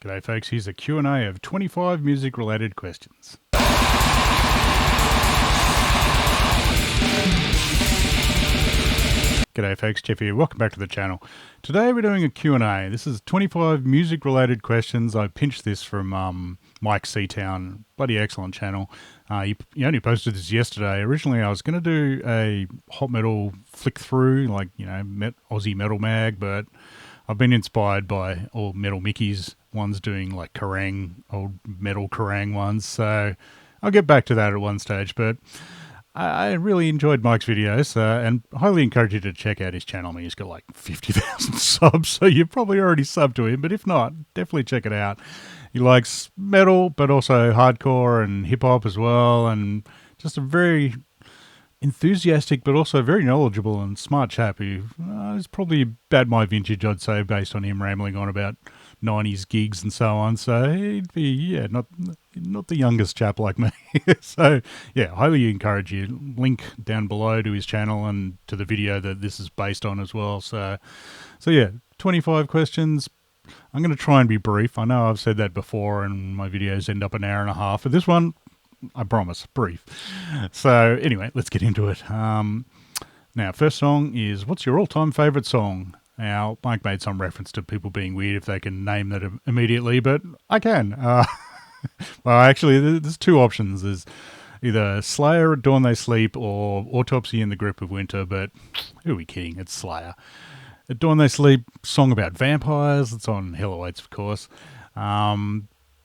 G'day folks, here's a Q&A of 25 music related questions. G'day folks, Jeff here, welcome back to the channel. Today we're doing a Q&A. This is 25 music related questions. I pinched this from Myke C-Town, bloody excellent channel. He only posted this yesterday. Originally I was going to do a hot metal flick through, like, you know, Aussie Metal Mag, but I've been inspired by all Metal Mickey's ones doing like old metal Kerrang ones, so I'll get back to that at one stage, but I really enjoyed Mike's videos and highly encourage you to check out his channel. I mean, he's got like 50,000 subs, so you've probably already subbed to him, but if not, definitely check it out. He likes metal, but also hardcore and hip-hop as well, and just a very enthusiastic but also very knowledgeable and smart chap who is probably about my vintage, I'd say, based on him rambling on about 90s gigs and so on. So he'd be, not the youngest chap like me. So, yeah, highly encourage you. Link down below to his channel and to the video that this is based on as well. So yeah, 25 questions. I'm going to try and be brief. I know I've said that before and my videos end up an hour and a half. But this one, I promise, brief. So anyway, let's get into it. Now, first song is, what's your all-time favourite song? Now, Mike made some reference to people being weird if they can name that immediately, but I can. Well, actually, there's two options. There's either Slayer, At Dawn They Sleep, or Autopsy in the Grip of Winter, but who are we kidding? It's Slayer. At Dawn They Sleep, song about vampires. It's on Hell Awaits, of course.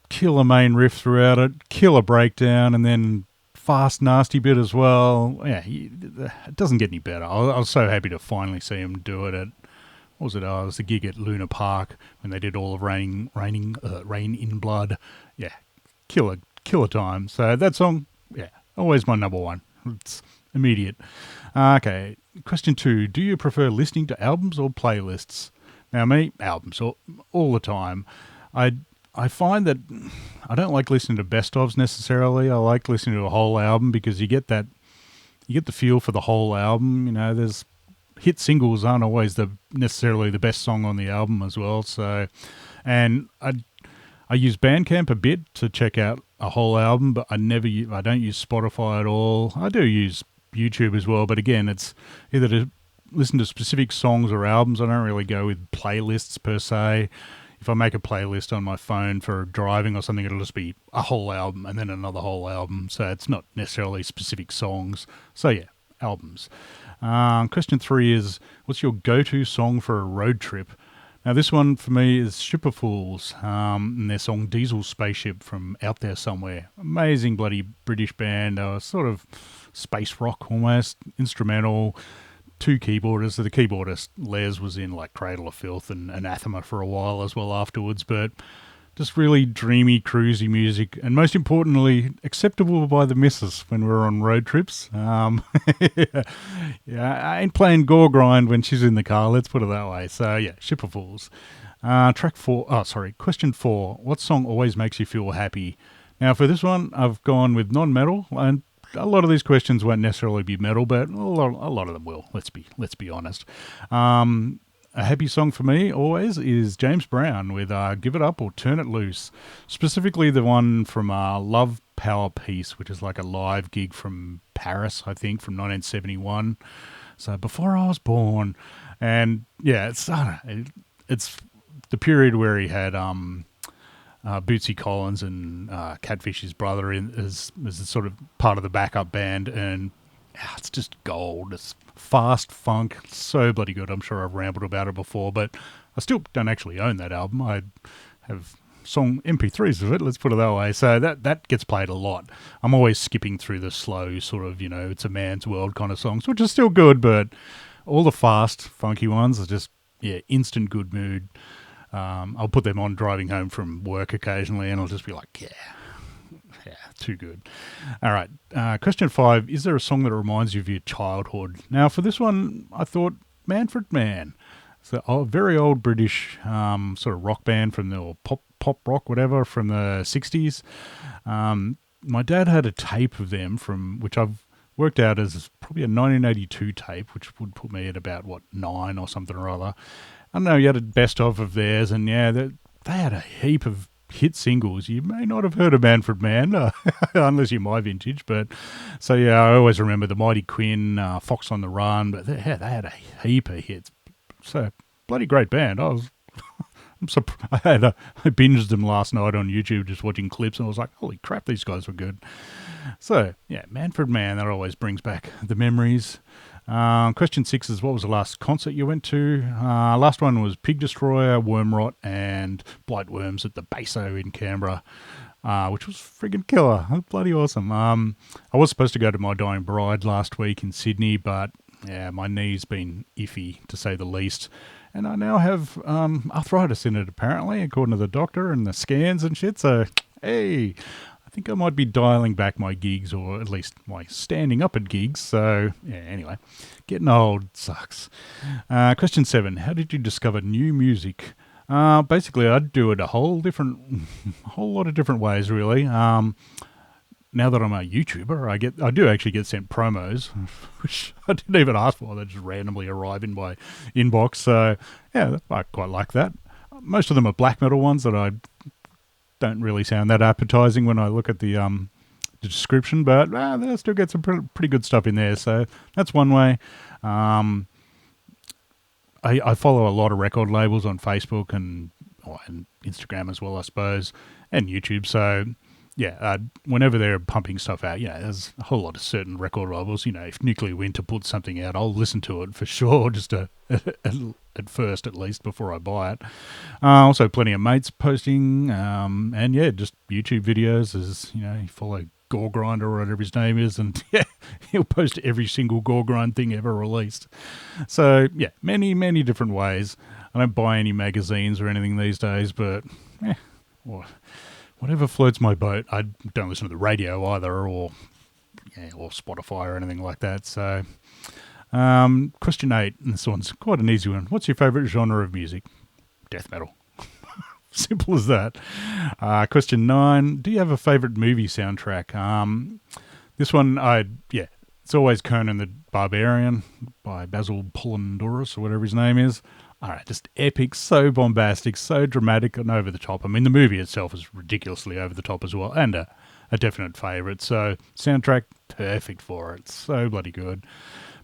Killer main riff throughout it, killer breakdown, and then fast, nasty bit as well. Yeah, it doesn't get any better. I was so happy to finally see him do it at, what was it? Oh, it was a gig at Luna Park when they did all of Rain in Blood. Yeah, killer time. So that song, yeah, always my number one. It's immediate. Okay, question 2. Do you prefer listening to albums or playlists? Now, me, albums all the time. I find that I don't like listening to best-ofs necessarily. I like listening to a whole album because you get the feel for the whole album. You know, there's hit singles aren't always necessarily the best song on the album as well. So, and I use Bandcamp a bit to check out a whole album, but I don't use Spotify at all. I do use YouTube as well, but again, it's either to listen to specific songs or albums. I don't really go with playlists per se. If I make a playlist on my phone for driving or something, it'll just be a whole album and then another whole album. So it's not necessarily specific songs. So yeah, albums. Question 3 is, what's your go-to song for a road trip? Now this one for me is Shipperfools and their song Diesel Spaceship from Out There Somewhere. Amazing bloody British band. Sort of space rock almost, instrumental. 2 keyboarders. So the keyboardist, Les, was in like Cradle of Filth and Anathema for a while as well afterwards, but just really dreamy, cruisy music, and most importantly, acceptable by the missus when we're on road trips. Yeah, I ain't playing Gore Grind when she's in the car, let's put it that way. So yeah, Shipperfools. Question 4. What song always makes you feel happy? Now for this one, I've gone with non-metal, and a lot of these questions won't necessarily be metal, but a lot of them will. Let's be honest. A happy song for me always is James Brown with "Give It Up" or "Turn It Loose." Specifically, the one from "Love, Power, Peace," which is like a live gig from Paris, I think, from 1971. So before I was born, and yeah, it's the period where he had Bootsy Collins and Catfish's brother as sort of part of the backup band, and it's just gold. It's fast funk, so bloody good. I'm sure I've rambled about it before, but I still don't actually own that album. I have song MP3s of it, let's put it that way. So that gets played a lot. I'm always skipping through the slow sort of, It's a Man's World kind of songs, which are still good, but all the fast, funky ones are just, yeah, instant good mood. I'll put them on driving home from work occasionally, and I'll just be like, yeah, too good. All right, question 5, is there a song that reminds you of your childhood? Now, for this one, I thought Manfred Mann. It's a very old British sort of rock band or pop rock, whatever, from the 60s. My dad had a tape of them which I've worked out as probably a 1982 tape, which would put me at about, 9 or something or other. I don't know, you had a best of theirs, and yeah, they had a heap of hit singles. You may not have heard of Manfred Mann, unless you're my vintage. But so yeah, I always remember the Mighty Quinn, Fox on the Run. But they had a heap of hits. So bloody great band. I binged them last night on YouTube, just watching clips, and I was like, holy crap, these guys were good. So yeah, Manfred Mann, that always brings back the memories. Question 6 is, what was the last concert you went to? Last one was Pig Destroyer, Wormrot, and Blightworms at the Baso in Canberra, which was friggin' killer. Bloody awesome. I was supposed to go to My Dying Bride last week in Sydney, but yeah, my knee's been iffy, to say the least. And I now have arthritis in it, apparently, according to the doctor and the scans and shit. So, hey, I think I might be dialing back my gigs, or at least my standing up at gigs. So, yeah, anyway, getting old sucks. Question 7, how did you discover new music? Basically, I'd do it a whole lot of different ways, really. Now that I'm a YouTuber, I do actually get sent promos, which I didn't even ask for. They just randomly arrive in my inbox. So, yeah, I quite like that. Most of them are black metal ones that I don't really sound that appetizing when I look at the description, but they still get some pretty good stuff in there. So that's one way. I follow a lot of record labels on Facebook and Instagram as well, I suppose, and YouTube. So yeah, whenever they're pumping stuff out, there's a whole lot of certain record labels. If Nuclear Winter puts something out, I'll listen to it for sure, just at first at least, before I buy it. Also, plenty of mates posting, and yeah, just YouTube videos. As you follow Gore Grinder or whatever his name is, and yeah, he'll post every single Gore Grind thing ever released. So yeah, many different ways. I don't buy any magazines or anything these days, but yeah, whatever floats my boat. I don't listen to the radio either, or Spotify or anything like that. So, question 8, and this one's quite an easy one. What's your favourite genre of music? Death metal. Simple as that. Question 9, do you have a favourite movie soundtrack? This one, it's always Conan the Barbarian by Basil Polondoros, or whatever his name is. All right, just epic, so bombastic, so dramatic and over the top. I mean, the movie itself is ridiculously over the top as well, and a definite favourite. So, soundtrack, perfect for it. So bloody good.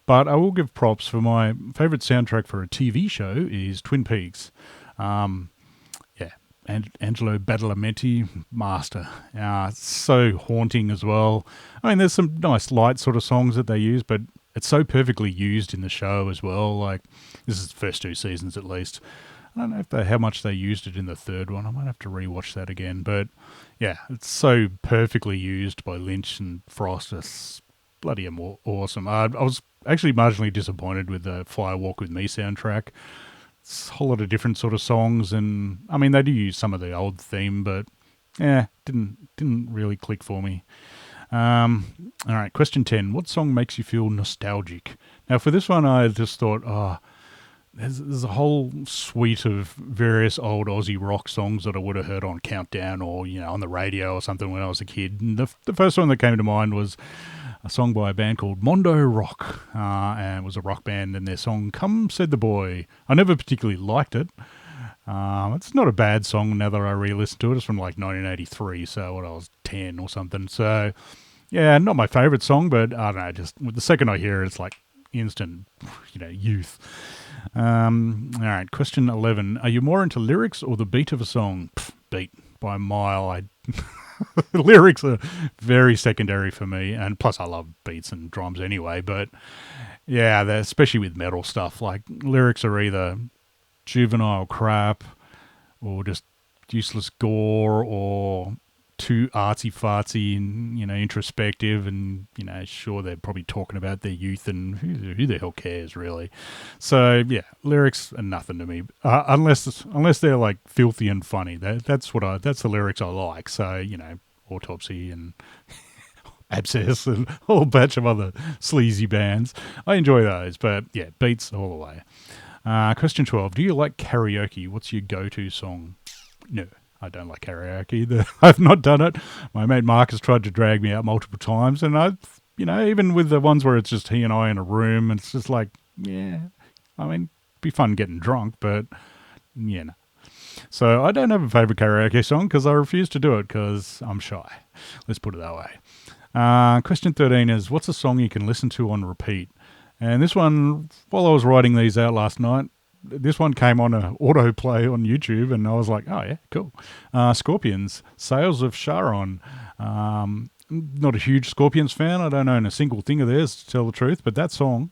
But I will give props for my favourite soundtrack for a TV show is Twin Peaks. And Angelo Badalamenti, master. So haunting as well. I mean, there's some nice light sort of songs that they use, but it's so perfectly used in the show as well. Like, this is the first 2 seasons at least. I don't know how much they used it in the third one. I might have to rewatch that again. But yeah, it's so perfectly used by Lynch and Frost. It's bloody awesome. I was actually marginally disappointed with the Fire Walk With Me soundtrack. It's a whole lot of different sort of songs, and I mean, they do use some of the old theme, but yeah, didn't really click for me. All right, question 10. What song makes you feel nostalgic? Now, for this one, I just thought, there's a whole suite of various old Aussie rock songs that I would have heard on Countdown or, on the radio or something when I was a kid. And the first one that came to mind was a song by a band called Mondo Rock, and it was a rock band, and their song Come Said the Boy. I never particularly liked it. It's not a bad song now that I re-listened to it. It's from like 1983, so when I was 10 or something. So, yeah, not my favourite song, but I don't know, just the second I hear it, it's like instant, youth. All right, question 11. Are you more into lyrics or the beat of a song? Beat by a mile. Lyrics are very secondary for me, and plus I love beats and drums anyway, but yeah, especially with metal stuff, like lyrics are either juvenile crap or just useless gore or too artsy-fartsy and, introspective, and, sure, they're probably talking about their youth, and who the hell cares, really? So, yeah, lyrics are nothing to me, unless they're, like, filthy and funny. That's the lyrics I like. So, Autopsy and Abscess and a whole batch of other sleazy bands. I enjoy those, but, yeah, beats all the way. Question 12. Do you like karaoke? What's your go-to song? No. I don't like karaoke. I've not done it. My mate Mark has tried to drag me out multiple times, and even with the ones where it's just he and I in a room, it's just like, yeah, I mean, it'd be fun getting drunk, but yeah. No. So I don't have a favourite karaoke song because I refuse to do it because I'm shy. Let's put it that way. Question 13 is, what's a song you can listen to on repeat? And this one, while I was writing these out last night, this one came on a autoplay on YouTube, and I was like, oh yeah, cool. Scorpions, Sales of Sharon. Not a huge Scorpions fan. I don't own a single thing of theirs, to tell the truth, but that song,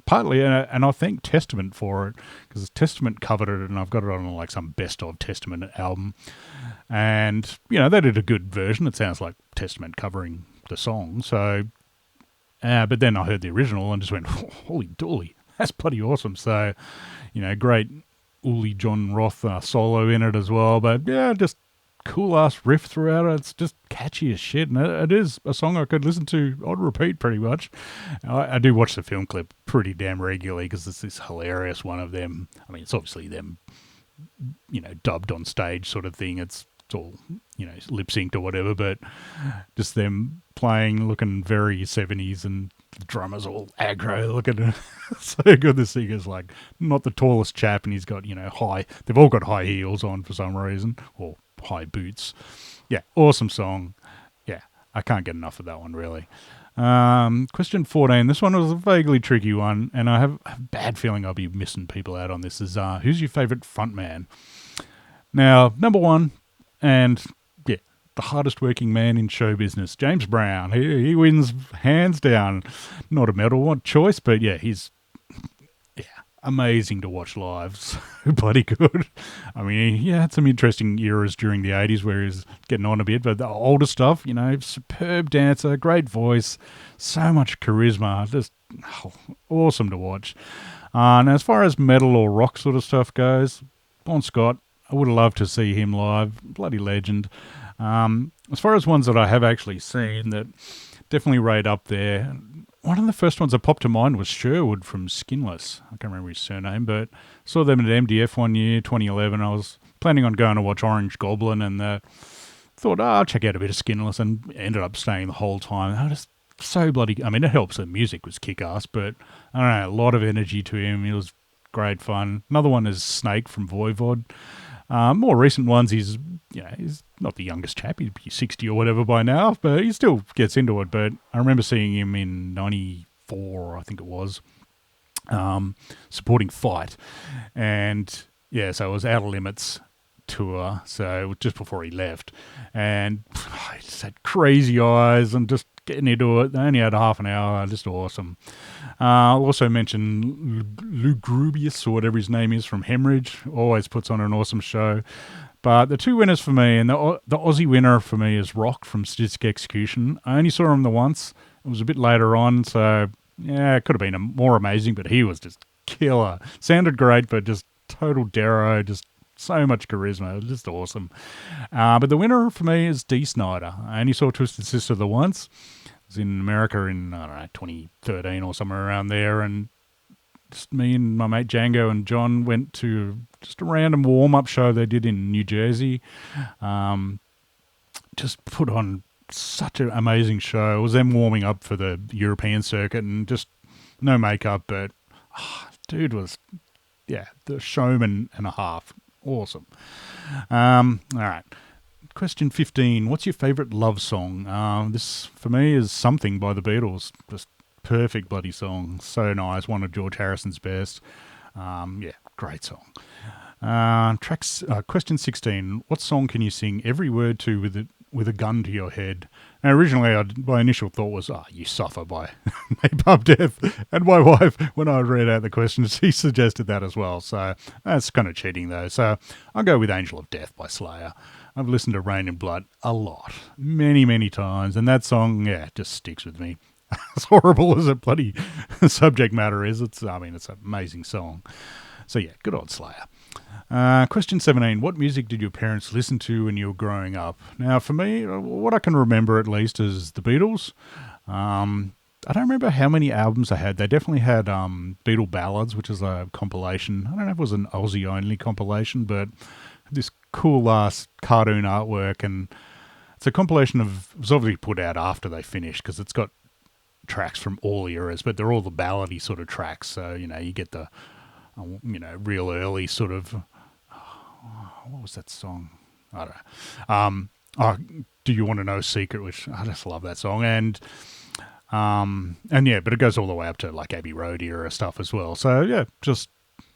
partly, and I thank Testament for it, because Testament covered it, and I've got it on like some best of Testament album. And, they did a good version. It sounds like Testament covering the song. So, but then I heard the original and just went, holy dooly, that's bloody awesome. So, great Uli John Roth solo in it as well. But yeah, just cool ass riff throughout it. It's just catchy as shit. And it is a song I could listen to on repeat pretty much. I do watch the film clip pretty damn regularly because it's this hilarious one of them. I mean, it's obviously them, dubbed on stage sort of thing. It's all, lip synced or whatever, but just them playing, looking very 70s, and the drummer's all aggro looking so good. The singer's like not the tallest chap, and he's got, they've all got high heels on for some reason, or high boots. Yeah, awesome song. Yeah, I can't get enough of that one, really. Question 14. This one was a vaguely tricky one, and I have a bad feeling I'll be missing people out on this. Is who's your favourite frontman? Now, number one, and yeah, the hardest working man in show business, James Brown. He wins hands down. Not a medal one choice, but yeah, he's amazing to watch live. So bloody good. I mean, he had some interesting eras during the 80s where he was getting on a bit, but the older stuff, superb dancer, great voice, so much charisma, just awesome to watch. And as far as metal or rock sort of stuff goes, Bon Scott, I would have loved to see him live. Bloody legend. As far as ones that I have actually seen that definitely rate up there, one of the first ones that popped to mind was Sherwood from Skinless. I can't remember his surname, but saw them at MDF one year, 2011. I was planning on going to watch Orange Goblin, and thought, I'll check out a bit of Skinless, and ended up staying the whole time. I just so bloody... I mean, it helps the music was kick-ass, but I don't know, a lot of energy to him. It was great fun. Another one is Snake from Voivod. More recent ones, he's not the youngest chap. He'd be 60 or whatever by now, but he still gets into it. But I remember seeing him in 94, I think it was, supporting Fight. And yeah, so it was Outer Limits tour, so it was just before he left. And he just had crazy eyes and just getting into it. They only had half an hour, just awesome. I'll also mention Lugubrious, or whatever his name is, from Hemorrhage. Always puts on an awesome show. But the two winners for me, and the Aussie winner for me is Rock from Statistic Execution. I only saw him the once. It was a bit later on, so yeah, it could have been more amazing, but he was just killer. Sounded great, but just total Darrow, just so much charisma. It was just awesome. But the winner for me is Dee Snider. I only saw Twisted Sister the once. It was in America in, 2013 or somewhere around there, and just me and my mate Django and John went to just a random warm-up show they did in New Jersey. Just put on such an amazing show. It was them warming up for the European circuit, and just no makeup, but dude was, the showman and a half. Awesome. All right. Question 15. What's your favourite love song? This, for me, is Something by the Beatles. Just perfect bloody song. So nice. One of George Harrison's best. Great song. Question 16. What song can you sing every word to with a gun to your head? Now, originally, my initial thought was, You Suffer by Napalm Death. And my wife, when I read out the question, she suggested that as well. So that's kind of cheating, though. So I'll go with Angel of Death by Slayer. I've listened to Rain and Blood a lot, many, many times. And that song, just sticks with me. As horrible as a bloody subject matter is, it's an amazing song. So yeah, good old Slayer. Question 17. What music did your parents listen to when you were growing up? Now, for me, what I can remember at least is the Beatles. I don't remember how many albums they had. They definitely had Beatle Ballads, which is a compilation. I don't know if it was an Aussie-only compilation, but this cool-ass cartoon artwork. And it's a compilation of... It was obviously put out after they finished, because it's got tracks from all eras, but they're all the ballady sort of tracks. So, you get the... real early sort of, What was that song? I don't know. Oh, Do You Want to Know a Secret? Which I just love that song. And yeah, but it goes all the way up to like Abbey Road era stuff as well. So yeah, just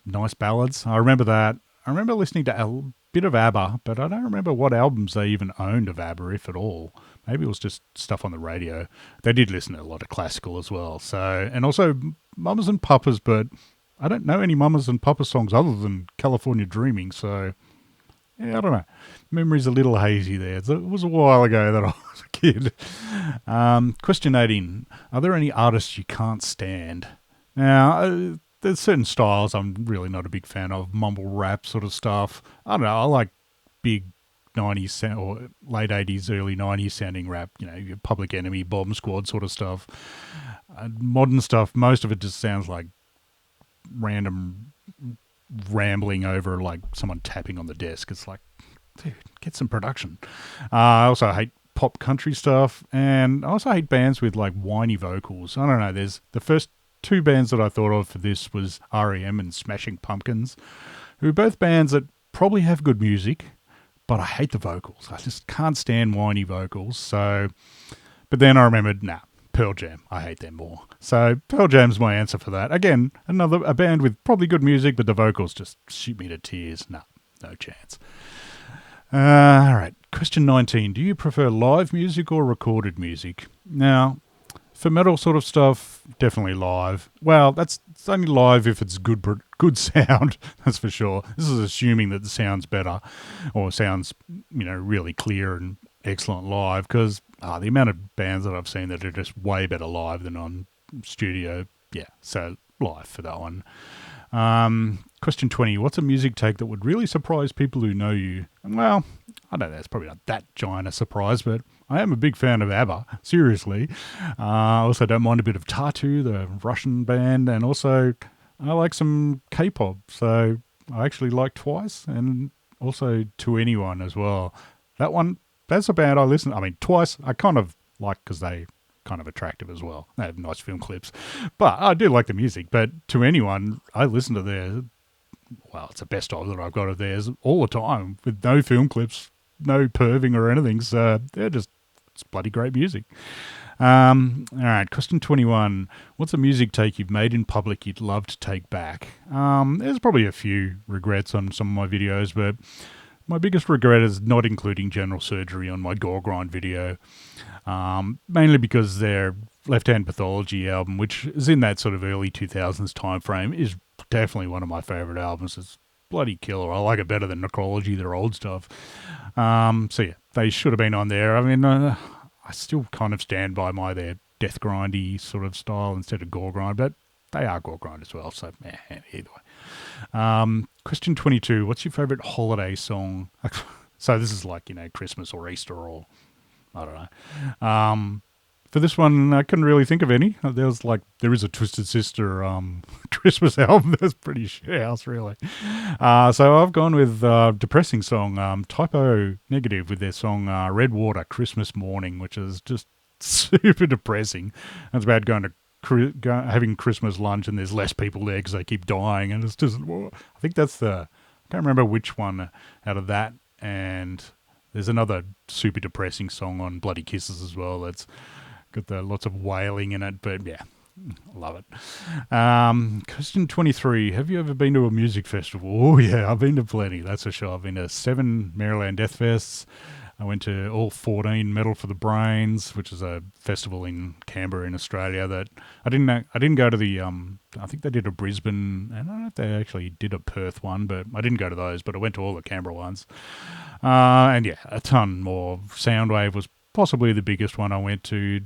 nice ballads. I remember that. I remember listening to a bit of ABBA, but I don't remember what albums they even owned of ABBA, if at all. Maybe it was just stuff on the radio. They did listen to a lot of classical as well. So, and also Mamas and Papas, but I don't know any Mamas and Papas songs other than California Dreaming. So yeah, I don't know. Memory's a little hazy there. It was a while ago that I was a kid. Question 18. Are there any artists you can't stand? Now, there's certain styles I'm really not a big fan of. Mumble rap sort of stuff. I don't know. I like big 90s or late 80s, early 90s sounding rap. You know, your Public Enemy, Bomb Squad sort of stuff. Modern stuff, most of it just sounds like random rambling over like someone tapping on the desk. It's like, dude, get some production. I also hate pop country stuff, and I also hate bands with like whiny vocals. I don't know. There's the first two bands that I thought of for this was REM and Smashing Pumpkins, who are both bands that probably have good music, but I hate the vocals. I just can't stand whiny vocals. So, but then I remembered, Pearl Jam. I hate them more. So Pearl Jam's my answer for that. Again, a band with probably good music, but the vocals just shoot me to tears. No chance. All right. Question 19. Do you prefer live music or recorded music? Now, for metal sort of stuff, definitely live. Well, it's only live if it's good sound, that's for sure. This is assuming that the sound's better or sounds, really clear and excellent live, because the amount of bands that I've seen that are just way better live than on studio, yeah, so live for that one. Question 20. What's a music take that would really surprise people who know you? Well, I don't know, it's probably not that giant a surprise, but I am a big fan of ABBA, seriously. I also don't mind a bit of Tartu, the Russian band, and also I like some K-pop, so I actually like Twice, and also To Anyone as well. That's a band I listen. I mean, Twice I kind of like because they kind of attractive as well. They have nice film clips, but I do like the music. But To Anyone, I listen to it's the best of that I've got of theirs all the time with no film clips, no perving or anything. So it's bloody great music. All right, question 21. What's a music take you've made in public you'd love to take back? There's probably a few regrets on some of my videos, but my biggest regret is not including General Surgery on my Gore Grind video, mainly because their Left Hand Pathology album, which is in that sort of early 2000s time frame, is definitely one of my favourite albums. It's bloody killer. I like it better than Necrology, their old stuff. So yeah, they should have been on there. I mean, I still kind of stand by their death grindy sort of style instead of Gore Grind, but they are Gore Grind as well, so either way. Question 22. What's your favourite holiday song? So this is like, Christmas or Easter or I don't know. For this one, I couldn't really think of any. There is a Twisted Sister Christmas album that's pretty shit house, really. So I've gone with depressing song, Typo Negative, with their song Red Water Christmas Morning, which is just super depressing. It's about having Christmas lunch and there's less people there because they keep dying, and it's just, I think that's I can't remember which one out of that, and there's another super depressing song on Bloody Kisses as well that's got lots of wailing in it, but yeah, love it. Question 23. Have you ever been to a music festival? Oh yeah, I've been to plenty, that's for sure. I've been to 7 Maryland Death Fests. I went to all 14 Metal for the Brains, which is a festival in Canberra in Australia. That I didn't go to the. I think they did a Brisbane, and I don't know if they actually did a Perth one, but I didn't go to those. But I went to all the Canberra ones, and yeah, a ton more. Soundwave was possibly the biggest one I went to.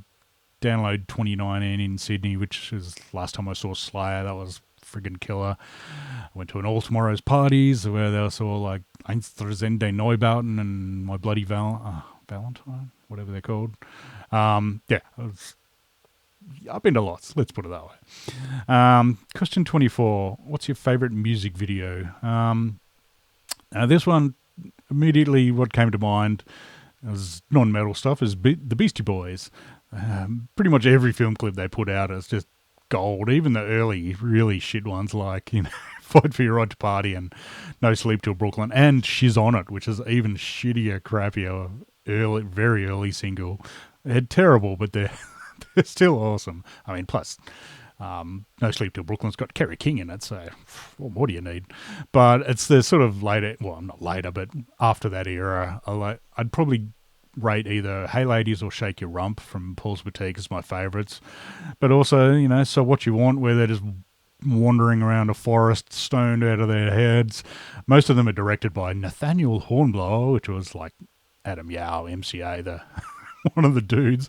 Download 2019 in Sydney, which is the last time I saw Slayer. That was friggin' killer. I went to an All Tomorrow's Parties where they saw like Einstürzende Neubauten and My Bloody Valentine, whatever they're called. Yeah, I've been to lots, let's put it that way. Question 24. What's your favourite music video? This one, immediately what came to mind as non-metal stuff is the Beastie Boys. Pretty much every film clip they put out is just gold. Even the early, really shit ones like, Fight for Your Right to Party and No Sleep Till Brooklyn, and She's On It, which is even shittier, crappier, very early single. They're terrible, but they're they're still awesome. I mean, plus No Sleep Till Brooklyn's got Kerry King in it, so what more do you need? But it's the sort of later, well, not later, but after that era, I'd probably rate either Hey Ladies or Shake Your Rump from Paul's Boutique as my favourites. But also, So What You Want, where they're just wandering around a forest, stoned out of their heads. Most of them are directed by Nathaniel Hornblower, which was like Adam Yao, MCA, the one of the dudes.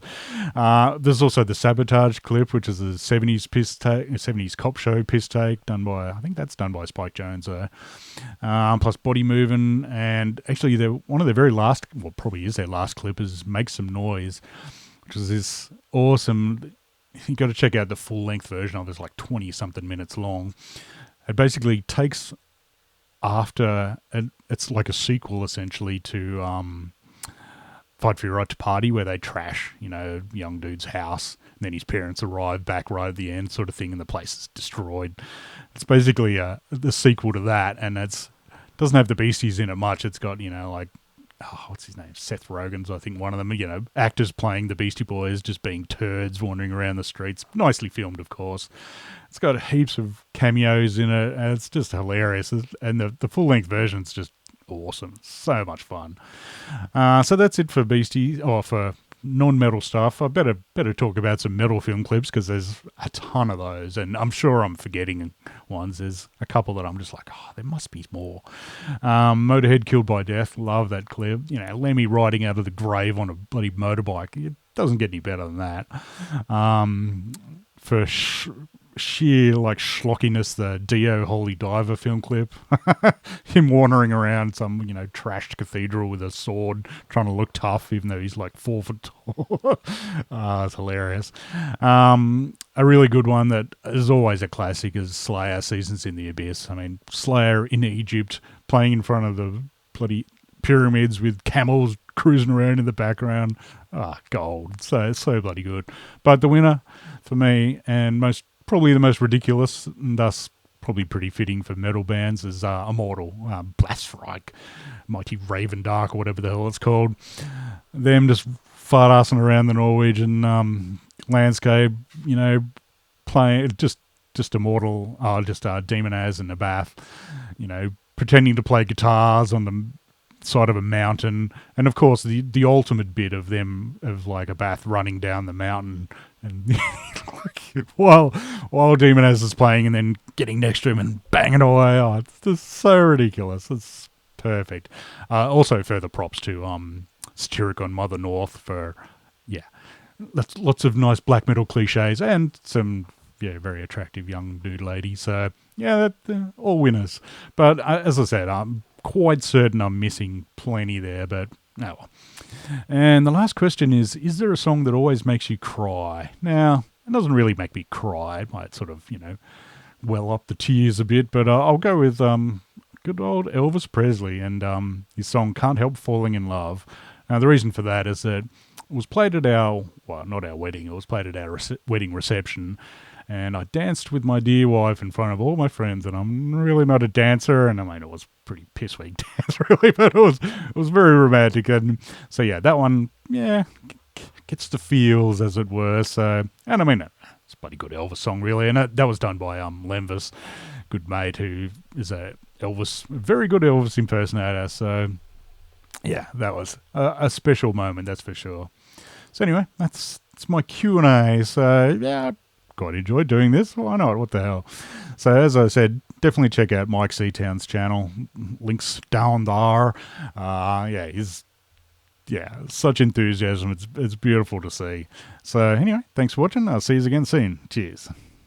There's also the Sabotage clip, which is a 70s piss take, 70s cop show piss take done by, I think that's done by Spike Jonze. Plus Body Movin', and actually one of their very last, well, probably is their last clip, is Make Some Noise, which is this awesome. You got to check out the full length version of it. It's like 20 something minutes long. It basically takes after, it's like a sequel essentially to Fight for Your Right to Party, where they trash, young dude's house, and then his parents arrive back right at the end, sort of thing, and the place is destroyed. It's basically the sequel to that, and doesn't have the Beasties in it much. It's got, what's his name? Seth Rogen's, I think, one of them. Actors playing the Beastie Boys, just being turds wandering around the streets. Nicely filmed, of course. It's got heaps of cameos in it, and it's just hilarious. And the full-length version's just awesome. So much fun. So that's it for Beastie, or for non-metal stuff. I better talk about some metal film clips, because there's a ton of those, and I'm sure I'm forgetting ones. There's a couple that I'm just like, there must be more. Motorhead, Killed by Death, love that clip. Lemmy riding out of the grave on a bloody motorbike. It doesn't get any better than that. For sheer schlockiness, the Dio Holy Diver film clip, him wandering around some trashed cathedral with a sword trying to look tough even though he's like 4 foot tall. It's hilarious. A really good one that is always a classic is Slayer, Seasons in the Abyss. I mean, Slayer in Egypt playing in front of the bloody pyramids with camels cruising around in the background. Gold. So bloody good. But the winner for me, and probably the most ridiculous, and thus probably pretty fitting for metal bands, is Immortal, Blaststrike, Mighty Raven Dark, or whatever the hell it's called. Them just fart-assing around the Norwegian landscape, playing just Immortal, just Demon Az and Abath, pretending to play guitars on the side of a mountain, and of course the ultimate bit of them, of Abath running down the mountain and while Demon Az is playing, and then getting next to him and banging away. It's just so ridiculous. It's perfect. Also further props to Satyricon Mother North for lots of nice black metal cliches and some very attractive young dude lady. So all winners. But as I said, I'm quite certain I'm missing plenty there, but oh well. And the last question is there a song that always makes you cry? Now, it doesn't really make me cry. It might sort of, well up the tears a bit, but I'll go with good old Elvis Presley and his song Can't Help Falling in Love. Now, the reason for that is that it was played at not our wedding, it was played at our wedding reception, and I danced with my dear wife in front of all my friends, and I'm really not a dancer, and I mean, it was pretty piss-weak dance, really, but it was very romantic, and so that one, gets the feels, as it were, so, and I mean, it's a bloody good Elvis song, really, and that was done by Lenvis, good mate, who is a very good Elvis impersonator, so, that was a special moment, that's for sure. So anyway, that's my Q&A, so, quite enjoyed doing this. Why not? What the hell? So as I said, definitely check out Myke C-Town's channel. Links down there. He's such enthusiasm. It's beautiful to see. So anyway, thanks for watching. I'll see you again soon. Cheers.